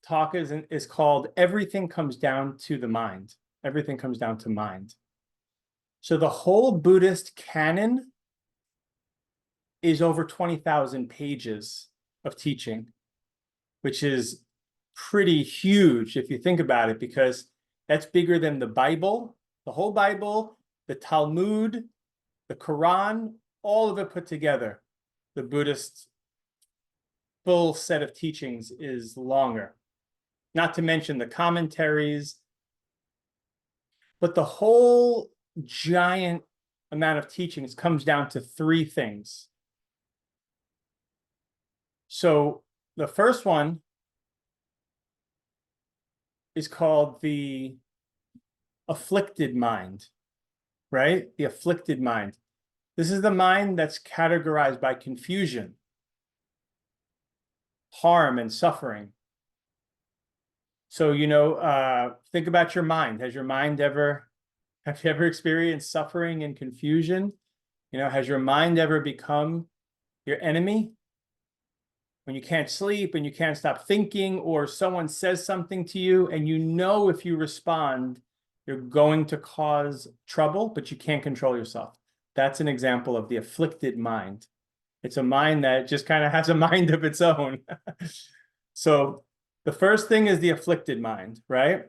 talk is called Everything Comes Down to the Mind. Everything comes down to mind. So the whole Buddhist canon is over 20,000 pages of teaching, which is pretty huge if you think about it, because that's bigger than the Bible, the whole Bible, the Talmud, the Quran, all of it put together. The Buddhist full set of teachings is longer, not to mention the commentaries. But the whole giant amount of teachings comes down to three things. So the first one is called the afflicted mind, right? The afflicted mind. This is the mind that's categorized by confusion, harm, and suffering. So, think about your mind. Have you ever experienced suffering and confusion? Has your mind ever become your enemy? When you can't sleep and you can't stop thinking, or someone says something to you and if you respond, you're going to cause trouble, but you can't control yourself. That's an example of the afflicted mind. It's a mind that just kind of has a mind of its own. So the first thing is the afflicted mind, right?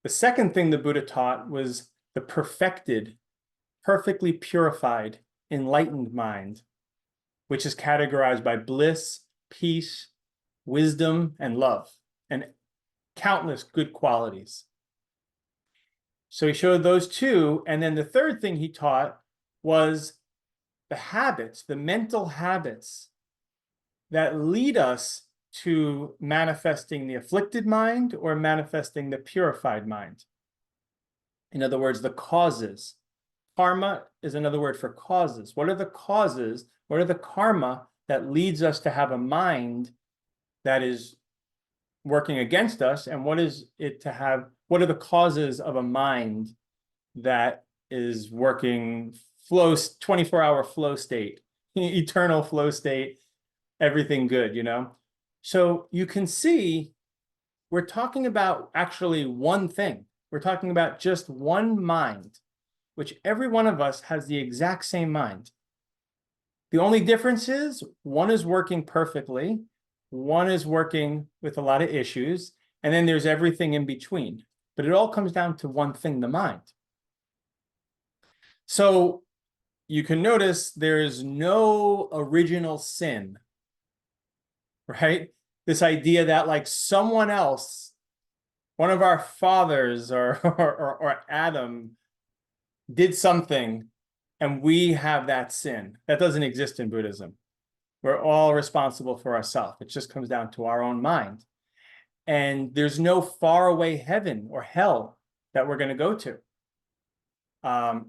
The second thing the Buddha taught was the perfected, perfectly purified, enlightened mind, which is categorized by bliss, peace, wisdom, and love, and countless good qualities. So he showed those two. And then the third thing he taught was the habits, the mental habits that lead us to manifesting the afflicted mind or manifesting the purified mind. In other words, the causes. Karma is another word for causes. What are the causes? What are the karma that leads us to have a mind that is working against us? And what are the causes of a mind that is working 24-hour flow state, eternal flow state, everything good, So you can see we're talking about actually one thing. We're talking about just one mind, which every one of us has the exact same mind. The only difference is one is working perfectly, one is working with a lot of issues, and then there's everything in between. But it all comes down to one thing, the mind. So you can notice there's no original sin, right? This idea that like someone else, one of our fathers or Adam did something and we have that sin. That doesn't exist in Buddhism. We're all responsible for ourselves. It just comes down to our own mind. And there's no faraway heaven or hell that we're going to go to.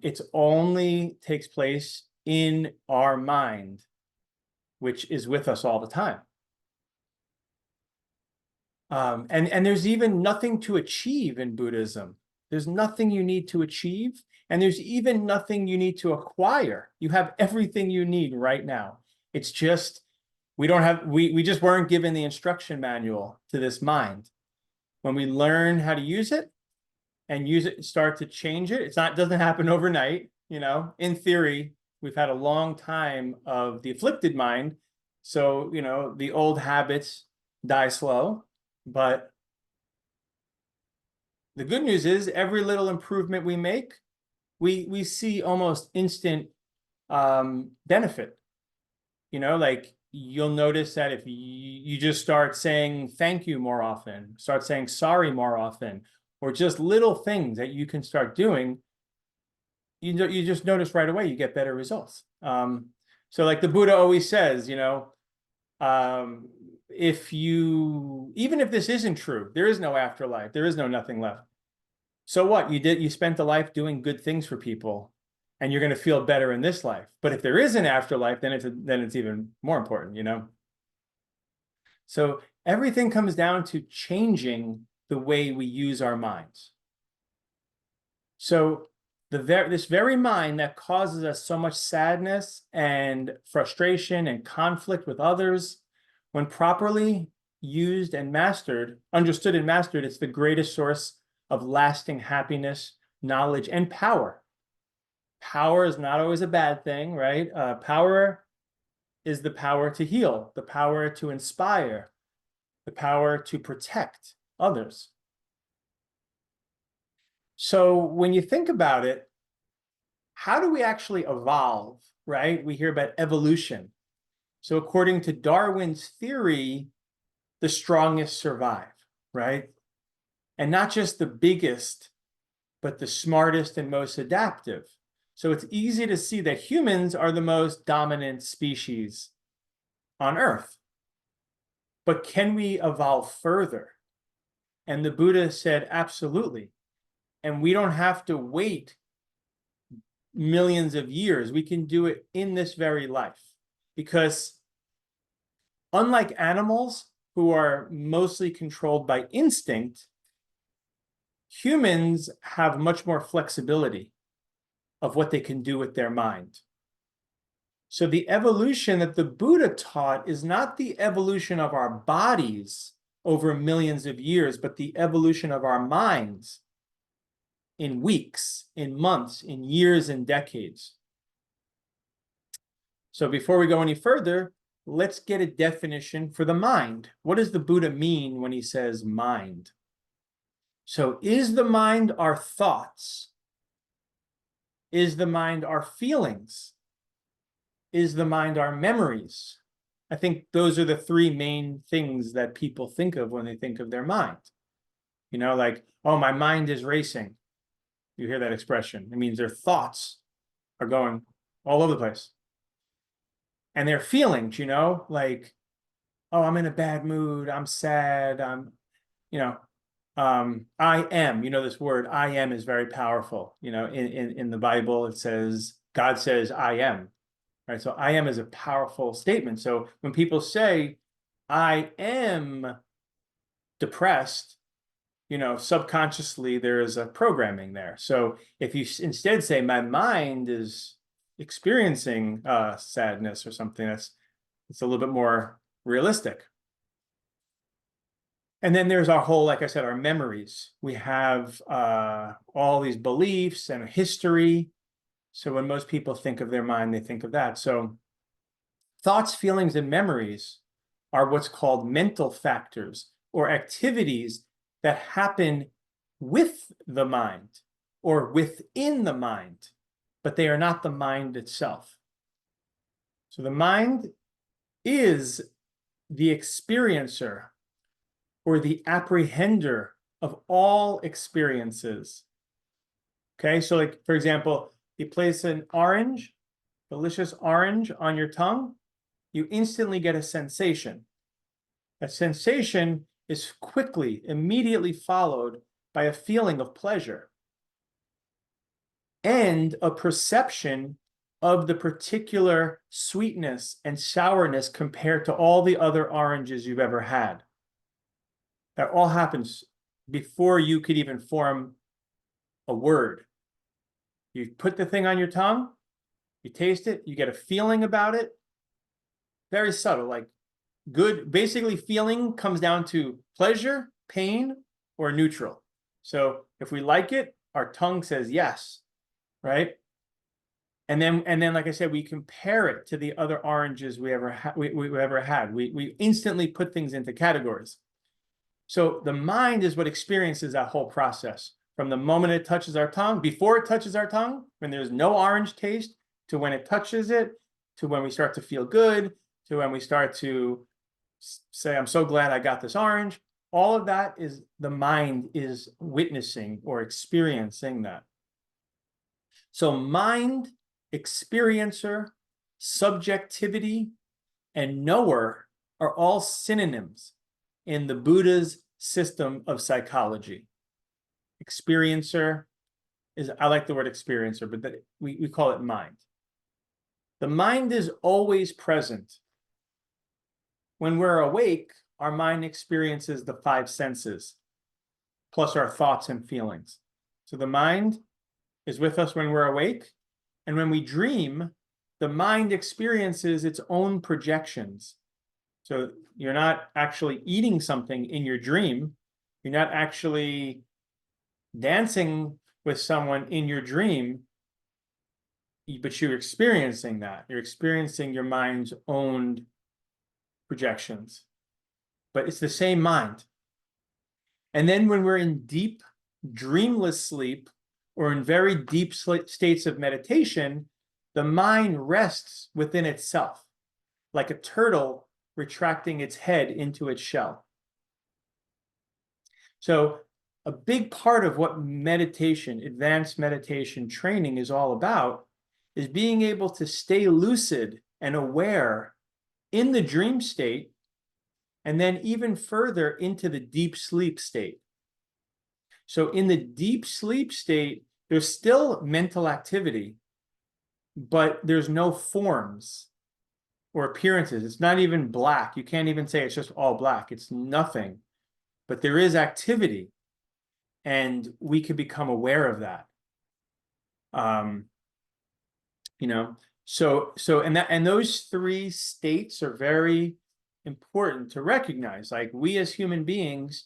It only takes place in our mind, which is with us all the time. And there's even nothing to achieve in Buddhism. There's nothing you need to achieve, and there's even nothing you need to acquire. You have everything you need right now. It's just we just weren't given the instruction manual to this mind. When we learn how to use it and start to change it, doesn't happen overnight. In theory, we've had a long time of the afflicted mind. So, the old habits die slow. But the good news is every little improvement we make, we see almost instant benefit. Like you'll notice that if you just start saying thank you more often, start saying sorry more often, or just little things that you can start doing, you just notice right away you get better results. So like the Buddha always says, even if this isn't true, there is no afterlife, there is no nothing left. So what? You spent a life doing good things for people, and you're going to feel better in this life. But if there is an afterlife, then it's even more important, So everything comes down to changing the way we use our minds. So this very mind that causes us so much sadness and frustration and conflict with others, when properly used and mastered, understood and mastered, it's the greatest source of lasting happiness, knowledge, and power. Power is not always a bad thing, right? Power is the power to heal, the power to inspire, the power to protect others. So when you think about it, how do we actually evolve, right? We hear about evolution. So according to Darwin's theory, the strongest survive, right? And not just the biggest, but the smartest and most adaptive. So it's easy to see that humans are the most dominant species on Earth. But can we evolve further? And the Buddha said, absolutely. And we don't have to wait millions of years. We can do it in this very life. Because unlike animals who are mostly controlled by instinct, humans have much more flexibility of what they can do with their mind. So the evolution that the Buddha taught is not the evolution of our bodies over millions of years, but the evolution of our minds in weeks, in months, in years, and decades. So before we go any further, let's get a definition for the mind. What does the Buddha mean when he says mind? So is the mind our thoughts? Is the mind our feelings? Is the mind our memories? I think those are the three main things that people think of when they think of their mind. You know, like, oh, my mind is racing. You hear that expression. It means their thoughts are going all over the place. And their feelings, you know, like, oh, I'm in a bad mood. I'm sad. I am, you know, this word I am is very powerful. You know, in the Bible, it says, God says, I am. Right. So I am is a powerful statement. So when people say, I am depressed, you know, subconsciously there is a programming there. So if you instead say my mind is experiencing sadness or something, it's a little bit more realistic. And then there's our whole, like I said, our memories. We have all these beliefs and history. So when most people think of their mind, they think of that. So thoughts, feelings, and memories are what's called mental factors or activities that happen with the mind or within the mind, but they are not the mind itself. So the mind is the experiencer or the apprehender of all experiences. Okay, so like, for example, you place an orange, delicious orange on your tongue, you instantly get a sensation. That sensation is quickly, immediately followed by a feeling of pleasure and a perception of the particular sweetness and sourness compared to all the other oranges you've ever had. That all happens before you could even form a word. You put the thing on your tongue, you taste it, you get a feeling about it. Very subtle, like good, basically feeling comes down to pleasure, pain, or neutral. So if we like it, our tongue says yes, right? And then, like I said, we compare it to the other oranges we ever had. We instantly put things into categories. So the mind is what experiences that whole process from the moment it touches our tongue, before it touches our tongue, when there's no orange taste, to when it touches it, to when we start to feel good, to when we start to say, I'm so glad I got this orange. All of that is the mind is witnessing or experiencing that. So mind, experiencer, subjectivity, and knower are all synonyms in the Buddha's system of psychology. Experiencer is, I like the word experiencer, but we call it mind. The mind is always present. When we're awake, our mind experiences the five senses, plus our thoughts and feelings. So the mind is with us when we're awake, and when we dream, the mind experiences its own projections So you're not actually eating something in your dream. You're not actually dancing with someone in your dream, but you're experiencing that. You're experiencing your mind's own projections, but it's the same mind. And then when we're in deep, dreamless sleep or in very deep states of meditation, the mind rests within itself, like a turtle retracting its head into its shell. So a big part of what meditation, advanced meditation training is all about is being able to stay lucid and aware in the dream state, and then even further into the deep sleep state. So in the deep sleep state, there's still mental activity, but there's no forms or appearances. It's not even black. You can't even say it's just all black. It's nothing, but there is activity, and we can become aware of that. You know, and those three states are very important to recognize. Like, we as human beings,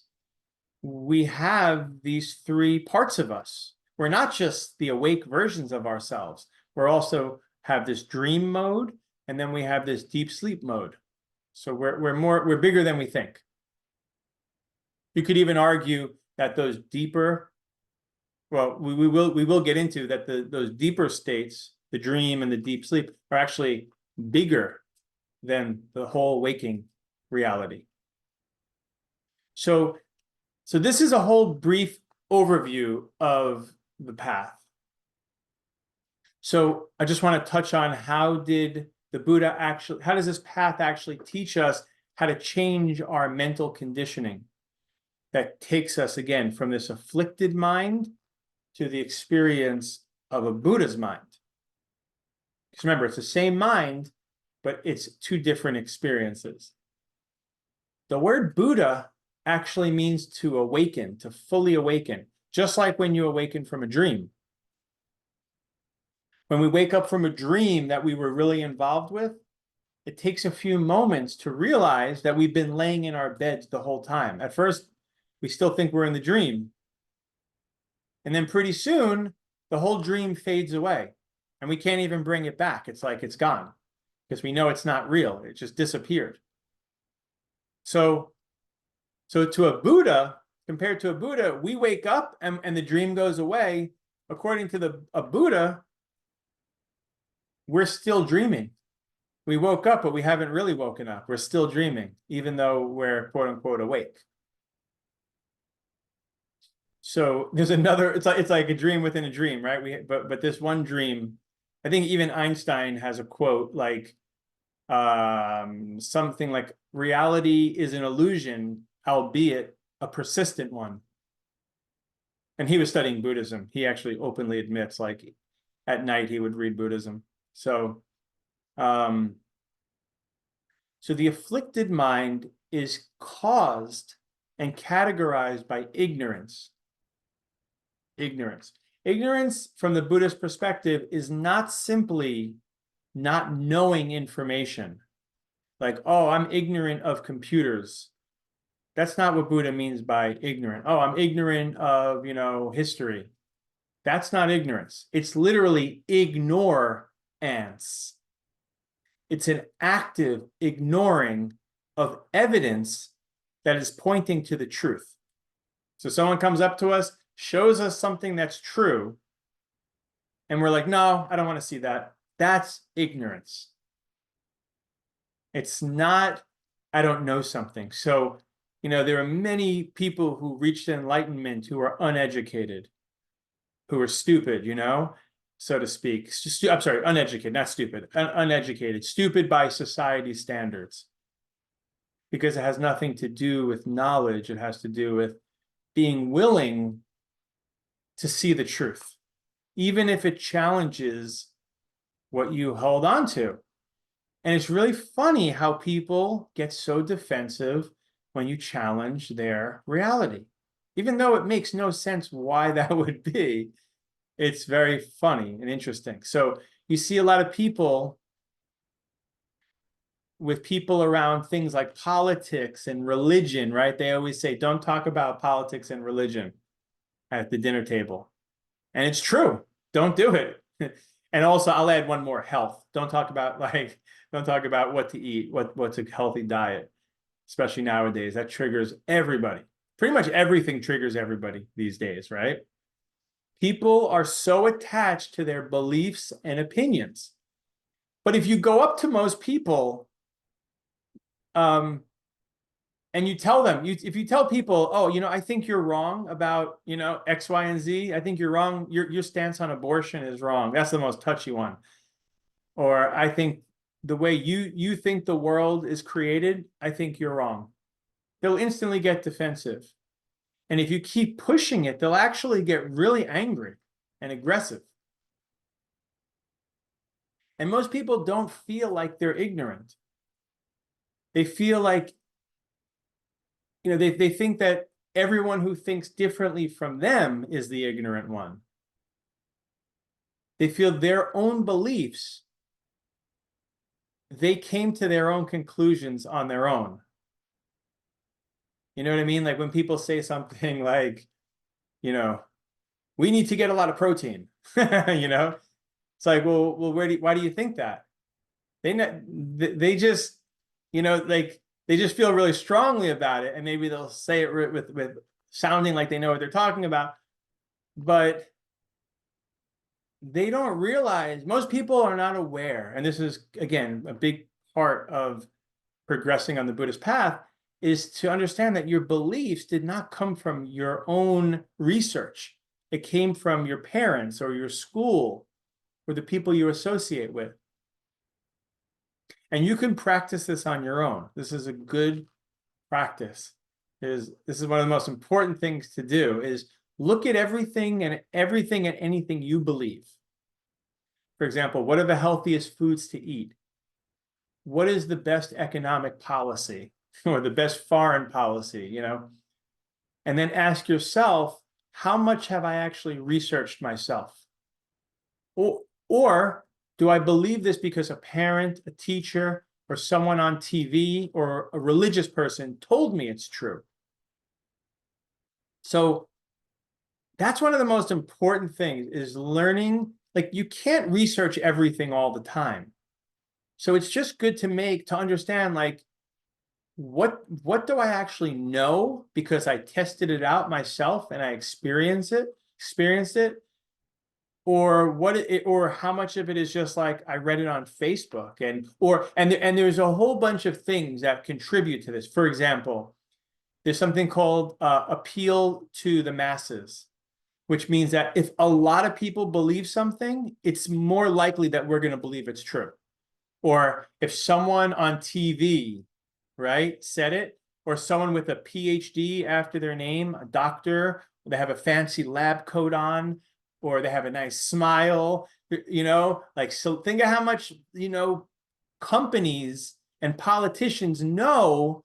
we have these three parts of us. We're not just the awake versions of ourselves. We're also have this dream mode, and then we have this deep sleep mode. So we're bigger than we think. You could even argue that those deeper, well, we will get into that those deeper states, the dream and the deep sleep, are actually bigger than the whole waking reality. So this is a whole brief overview of the path. So I just want to touch on how does this path actually teach us how to change our mental conditioning that takes us, again, from this afflicted mind to the experience of a Buddha's mind. Because remember, it's the same mind, but it's two different experiences. The word Buddha actually means to awaken, to fully awaken, just like when you awaken from a dream. When we wake up from a dream that we were really involved with, it takes a few moments to realize that we've been laying in our beds the whole time. At first, we still think we're in the dream. And then pretty soon, the whole dream fades away, and we can't even bring it back. It's like it's gone, because we know it's not real. It just disappeared. So to a Buddha, compared to a Buddha, we wake up and the dream goes away. According to a Buddha, we're still dreaming. We woke up, but we haven't really woken up. We're still dreaming, even though we're quote unquote awake. So there's another, it's like a dream within a dream, right? But this one dream, I think even Einstein has a quote like something like, reality is an illusion, albeit a persistent one. And he was studying Buddhism. He actually openly admits, like, at night he would read Buddhism. So the afflicted mind is caused and categorized by ignorance. Ignorance from the Buddhist perspective is not simply not knowing information. Like, oh, I'm ignorant of computers. That's not what Buddha means by ignorant. Oh, I'm ignorant of, history. That's not ignorance. It's literally ignore-ance. It's an active ignoring of evidence that is pointing to the truth. So someone comes up to us, shows us something that's true, and we're like, no, I don't want to see that. That's ignorance. It's not, I don't know something. So, there are many people who reached enlightenment who are uneducated, who are stupid, so to speak. I'm sorry, uneducated, not stupid. Uneducated, stupid by society standards. Because it has nothing to do with knowledge. It has to do with being willing to see the truth, even if it challenges what you hold on to. And it's really funny how people get so defensive when you challenge their reality. Even though it makes no sense why that would be, it's very funny and interesting. So you see a lot of people with people around things like politics and religion, right? They always say, don't talk about politics and religion at the dinner table. And it's true. Don't do it. And also, I'll add one more: health. Don't talk about what to eat, what's a healthy diet, especially nowadays. That triggers everybody. Pretty much everything triggers everybody these days, right? People are so attached to their beliefs and opinions. But if you go up to most people, and you tell them, if you tell people, oh, I think you're wrong about, X, Y, and Z. I think you're wrong. Your stance on abortion is wrong. That's the most touchy one. Or I think the way you think the world is created, I think you're wrong. They'll instantly get defensive. And if you keep pushing it, they'll actually get really angry and aggressive. And most people don't feel like they're ignorant. They feel like, they think that everyone who thinks differently from them is the ignorant one. They feel their own beliefs. They came to their own conclusions on their own. You know what I mean? Like when people say something like, we need to get a lot of protein, it's like, well, why do you think that? They just, they just feel really strongly about it, and maybe they'll say it with sounding like they know what they're talking about, but they don't realize, most people are not aware, and this is, again, a big part of progressing on the Buddhist path, is to understand that your beliefs did not come from your own research. It came from your parents or your school or the people you associate with. And you can practice this on your own. This is a good practice. This is one of the most important things to do, is look at everything and anything you believe. For example, what are the healthiest foods to eat? What is the best economic policy or the best foreign policy, And then ask yourself, how much have I actually researched myself? Or do I believe this because a parent, a teacher, or someone on TV or a religious person told me it's true? So that's one of the most important things, is learning. Like, you can't research everything all the time. So it's just good to understand, like, what do I actually know because I tested it out myself and I experienced it, or how much of it is just like I read it on Facebook, and there's a whole bunch of things that contribute to this. For example, there's something called appeal to the masses, which means that if a lot of people believe something, it's more likely that we're going to believe it's true. Or if someone on TV, right, said it, or someone with a PhD after their name, a doctor, they have a fancy lab coat on, or they have a nice smile, so think of how much, companies and politicians know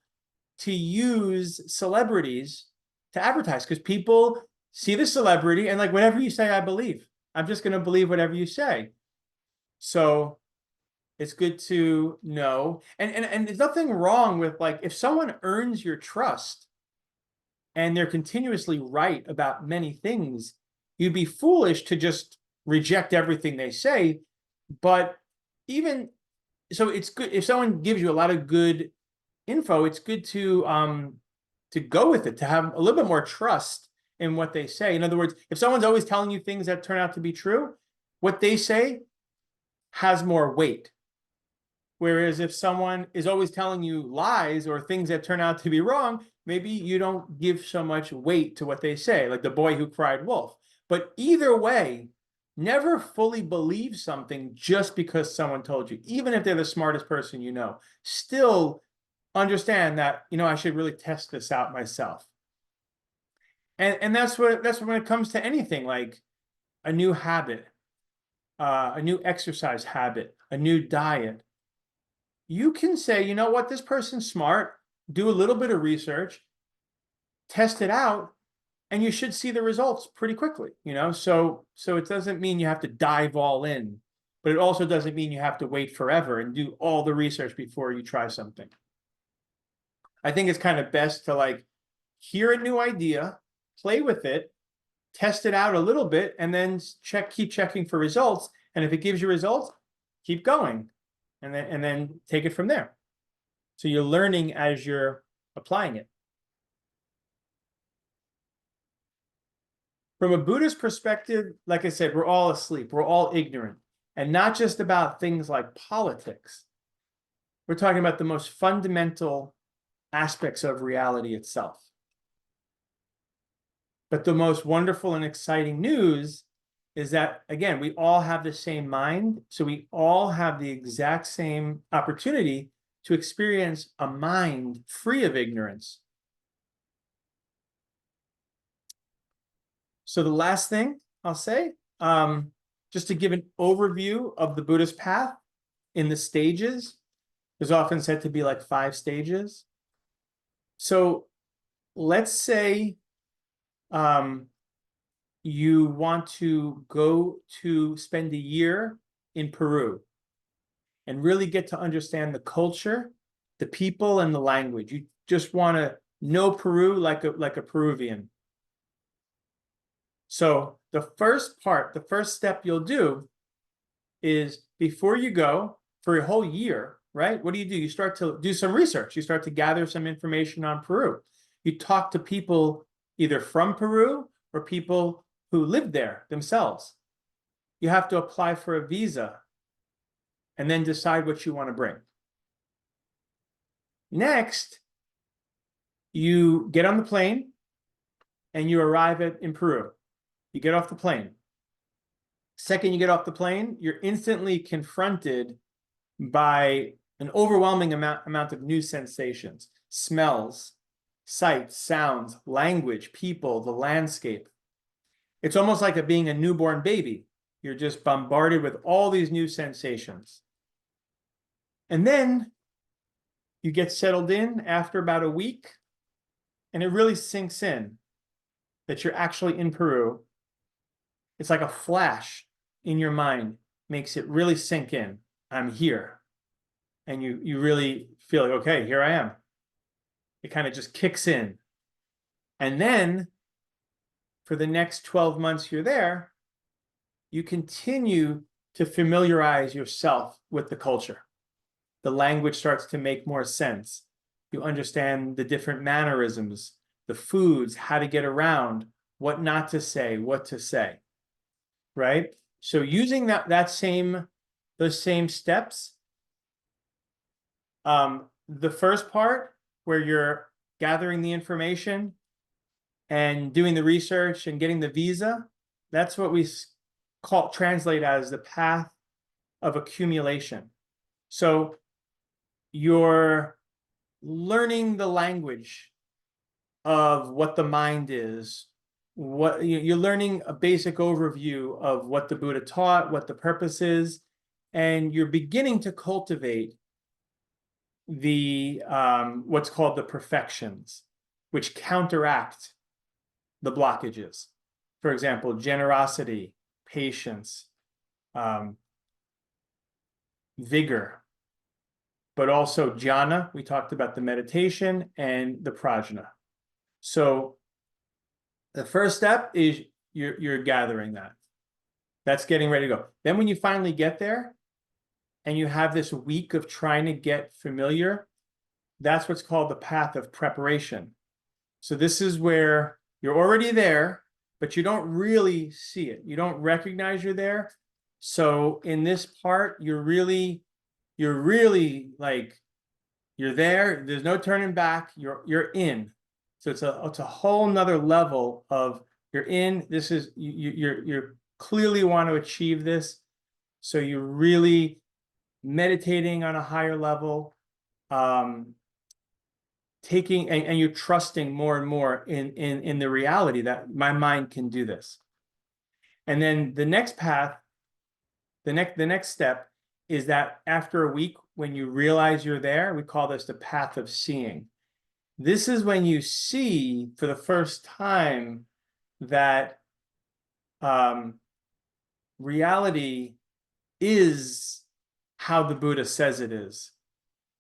to use celebrities to advertise, because people see the celebrity and, like, whatever you say, I believe. I'm just going to believe whatever you say. So it's good to know. And there's nothing wrong with, like, if someone earns your trust and they're continuously right about many things, you'd be foolish to just reject everything they say. But even so, it's good if someone gives you a lot of good info. It's good to go with it, to have a little bit more trust in what they say. In other words, if someone's always telling you things that turn out to be true, what they say has more weight. Whereas if someone is always telling you lies or things that turn out to be wrong, maybe you don't give so much weight to what they say, like the boy who cried wolf. But either way, never fully believe something just because someone told you, even if they're the smartest person you know. Still understand that, I should really test this out myself. And that's what when it comes to anything, like a new habit, a new exercise habit, a new diet. You can say, you know what, this person's smart, do a little bit of research, test it out, and you should see the results pretty quickly, So it doesn't mean you have to dive all in. but it also doesn't mean you have to wait forever and do all the research before you try something. I think it's kind of best to like hear a new idea, play with it, test it out a little bit, and then keep checking for results. And if it gives you results, keep going, and then take it from there. So you're learning as you're applying it. From a Buddhist perspective, like I said, we're all asleep, we're all ignorant, and not just about things like politics. We're talking about the most fundamental aspects of reality itself. But the most wonderful and exciting news is that, again, we all have the same mind, so we all have the exact same opportunity to experience a mind free of ignorance. So the last thing I'll say, just to give an overview of the Buddhist path in the stages, there's often said to be like 5 stages. So let's say you want to go to spend a year in Peru and really get to understand the culture, the people, and the language. You just want to know Peru like a Peruvian. So the first step you'll do is, before you go for a whole year, right? What do? You start to do some research. You start to gather some information on Peru. You talk to people either from Peru or people who live there themselves. You have to apply for a visa and then decide what you want to bring. Next, you get on the plane and you arrive in Peru. You get off the plane. Second you get off the plane, you're instantly confronted by an overwhelming amount of new sensations, smells, sights, sounds, language, people, the landscape. It's almost like being a newborn baby. You're just bombarded with all these new sensations. And then you get settled in after about a week, and it really sinks in that you're actually in Peru. It's like a flash in your mind, makes it really sink in. I'm here. And you really feel like, okay, here I am. It kind of just kicks in. And then for the next 12 months you're there, you continue to familiarize yourself with the culture. The language starts to make more sense. You understand the different mannerisms, the foods, how to get around, what not to say, what to say, right? So using those same steps, the first part where you're gathering the information and doing the research and getting the visa, that's what we translate as the path of accumulation. So you're learning the language of what the mind is, what you're learning a basic overview of what the Buddha taught, what the purpose is, and you're beginning to cultivate the what's called the perfections, which counteract the blockages. For example, generosity, patience, vigor, but also jhana. We talked about the meditation and the prajna. So the first step is you're gathering that. That's getting ready to go. Then when you finally get there and you have this week of trying to get familiar, that's what's called the path of preparation. So this is where you're already there, but you don't really see it. You don't recognize you're there. So in this part, you're really like, you're there. There's no turning back. You're in. So it's a whole nother level of you're in. This is you're clearly want to achieve this. So you're really meditating on a higher level, taking and you're trusting more and more in the reality that my mind can do this. And then the next path, the next step is that after a week, when you realize you're there, we call this the path of seeing. This is when you see for the first time that reality is how the Buddha says it is.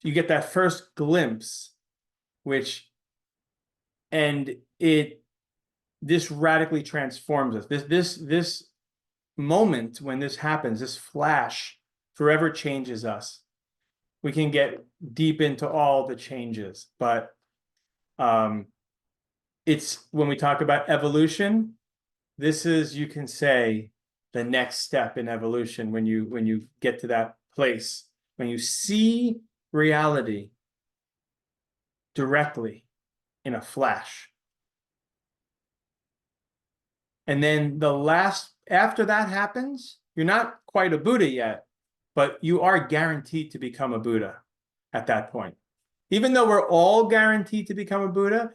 You get that first glimpse, and this radically transforms us. This moment when this happens, this flash, forever changes us. We can get deep into all the changes, but it's when we talk about evolution, this is, you can say, the next step in evolution when you get to that place, when you see reality directly in a flash. And then after that happens, you're not quite a Buddha yet, but you are guaranteed to become a Buddha at that point. Even though we're all guaranteed to become a Buddha,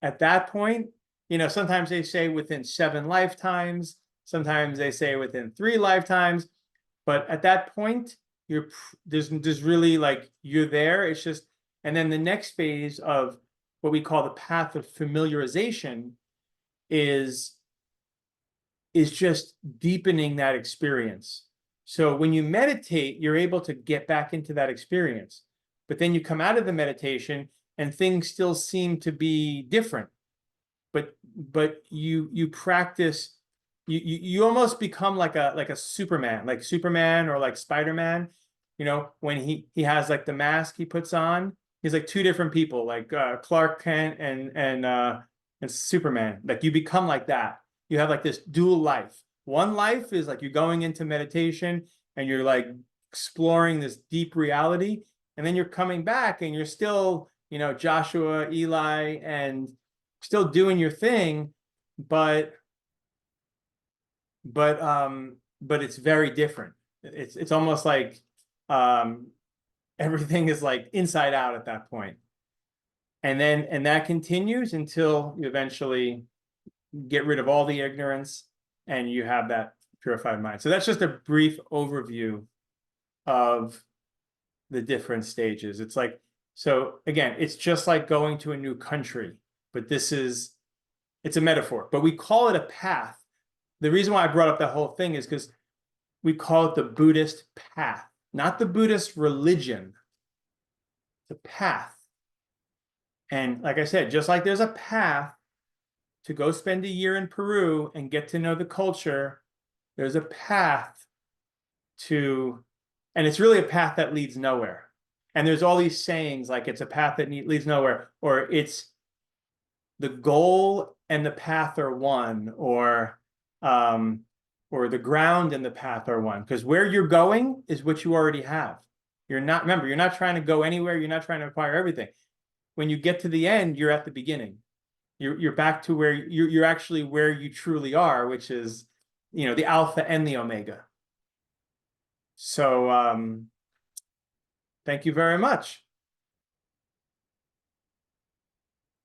at that point, sometimes they say within 7 lifetimes, sometimes they say within 3 lifetimes, but at that point, there's really, like, you're there. It's just, and then the next phase of what we call the path of familiarization is just deepening that experience. So when you meditate, you're able to get back into that experience, but then you come out of the meditation and things still seem to be different. But you practice, you almost become like a Superman, like Superman or like Spider-Man. When he has like the mask he puts on, he's like 2 different people, like Clark Kent and Superman. Like, you become like that. You have like this dual life. One life is like you're going into meditation and you're like exploring this deep reality, and then you're coming back and you're still, Joshua, Eli, and still doing your thing, but it's very different. It's almost like everything is like inside out at that point. And that continues until you eventually get rid of all the ignorance and you have that purified mind. So that's just a brief overview of the different stages. It's like, so again, it's just like going to a new country, but it's a metaphor, but we call it a path. The reason why I brought up that whole thing is because we call it the Buddhist path, not the Buddhist religion, the path. And like I said, just like there's a path to go spend a year in Peru and get to know the culture, there's a path and it's really a path that leads nowhere. And there's all these sayings like it's a path that leads nowhere, or it's the goal and the path are one, or the ground and the path are one. Because where you're going is what you already have. Remember, you're not trying to go anywhere. You're not trying to acquire everything. When you get to the end, you're at the beginning. You're back to where you're actually where you truly are, which is, the Alpha and the Omega. So thank you very much.